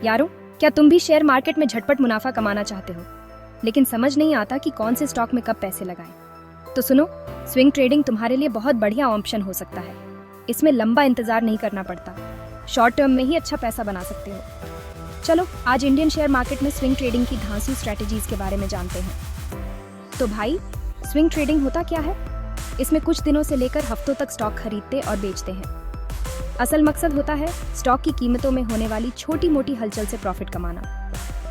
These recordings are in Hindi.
यारो, क्या तुम भी शेयर मार्केट में झटपट मुनाफा कमाना चाहते हो, लेकिन समझ नहीं आता कि कौन से स्टॉक में कब पैसे लगाएं? तो सुनो, स्विंग ट्रेडिंग तुम्हारे लिए बहुत बढ़िया ऑप्शन हो सकता है। इसमें लंबा इंतजार नहीं करना पड़ता, शॉर्ट टर्म में ही अच्छा पैसा बना सकते हो। चलो आज इंडियन शेयर मार्केट में स्विंग ट्रेडिंग की धांसू स्ट्रेटेजीज के बारे में जानते हैं। तो भाई, स्विंग ट्रेडिंग होता क्या है? इसमें कुछ दिनों से लेकर हफ्तों तक स्टॉक खरीदते और बेचते हैं। असल मकसद होता है स्टॉक की कीमतों में होने वाली छोटी मोटी हलचल से प्रॉफिट कमाना।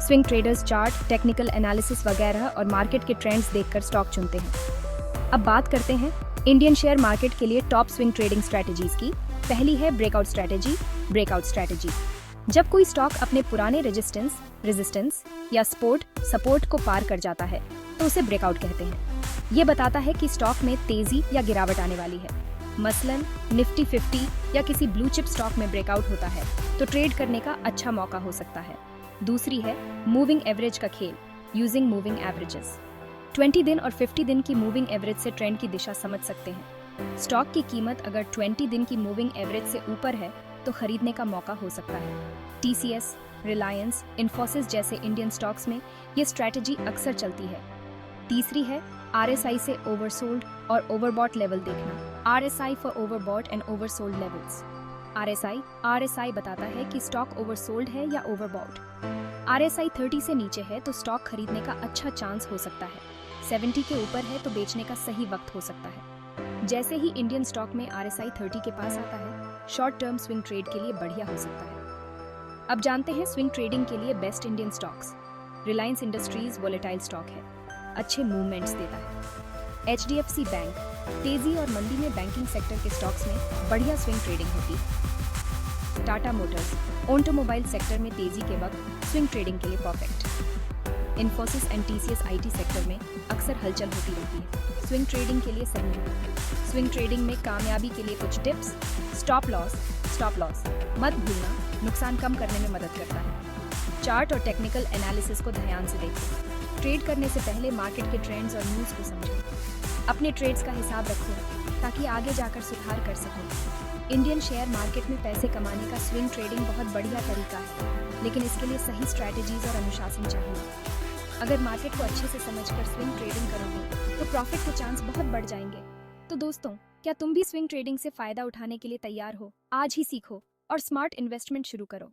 Swing traders chart, technical analysis वगैरह और मार्केट के ट्रेंड्स देखकर स्टॉक चुनते हैं। अब बात करते हैं इंडियन शेयर मार्केट के लिए टॉप स्विंग ट्रेडिंग स्ट्रेटेजीज की। पहली है ब्रेकआउट स्ट्रेटेजी। ब्रेकआउट स्ट्रेटेजी जब कोई स्टॉक अपने पुराने रेजिस्टेंस या सपोर्ट को पार कर जाता है तो उसे ब्रेकआउट कहते हैं। ये बताता है कि स्टॉक में तेजी या गिरावट आने वाली है। मसलन निफ्टी 50 या किसी ब्लू चिप स्टॉक में ब्रेकआउट होता है तो ट्रेड करने का अच्छा मौका हो सकता है। दूसरी है मूविंग एवरेज का खेल, यूजिंग मूविंग एवरेजेस। 20 दिन और 50 दिन की मूविंग एवरेज से ट्रेंड की दिशा समझ सकते हैं। स्टॉक की कीमत अगर 20 दिन की मूविंग एवरेज से ऊपर है तो खरीदने का मौका हो सकता है। TCS, रिलायंस, इन्फोसिस जैसे इंडियन स्टॉक्स में ये स्ट्रैटेजी अक्सर चलती है। तीसरी है RSI से ओवरसोल्ड और ओवरबॉट लेवल देखना। RSI for overbought and oversold levels. RSI बताता है कि स्टॉक ओवरसोल्ड है या ओवरबॉट। RSI 30 से नीचे है तो स्टॉक खरीदने का अच्छा चांस हो सकता है। 70 के ऊपर है तो बेचने का सही वक्त हो सकता है। जैसे ही इंडियन स्टॉक में RSI 30 के पास आता है, शॉर्ट टर्म स्विंग ट्रेड के लिए बढ़िया हो सकता है। अब जानते हैं स्विंग ट्रेडिंग के लिए best Indian stocks. Reliance industries volatile stock है, अच्छे मूवमेंट्स देता है। HDFC बैंक, तेजी और मंदी में बैंकिंग सेक्टर के स्टॉक्स में बढ़िया स्विंग ट्रेडिंग होती है। टाटा मोटर्स, ऑटोमोबाइल सेक्टर में तेजी के वक्त स्विंग ट्रेडिंग के लिए perfect. Infosys and TCS IT sector में अक्सर हलचल होती रहती है। स्विंग ट्रेडिंग के लिए सही है। स्विंग ट्रेडिंग में कामयाबी के लिए कुछ टिप्स। स्टॉप लॉस मत भूलना, नुकसान कम करने में मदद करता है। चार्ट और टेक्निकल एनालिसिस को ध्यान से देखें। ट्रेड करने से पहले मार्केट के ट्रेंड्स और न्यूज़ को समझें। अपने ट्रेड्स का हिसाब रखो ताकि आगे जाकर सुधार कर सको। इंडियन शेयर मार्केट में पैसे कमाने का स्विंग ट्रेडिंग बहुत बढ़िया तरीका है, लेकिन इसके लिए सही स्ट्रैटेजीज और अनुशासन चाहिए। अगर मार्केट को अच्छे से समझकर स्विंग ट्रेडिंग करोगे तो प्रॉफिट के चांस बहुत बढ़ जाएंगे। तो दोस्तों, क्या तुम भी स्विंग ट्रेडिंग से फायदा उठाने के लिए तैयार हो? आज ही सीखो और स्मार्ट इन्वेस्टमेंट शुरू करो।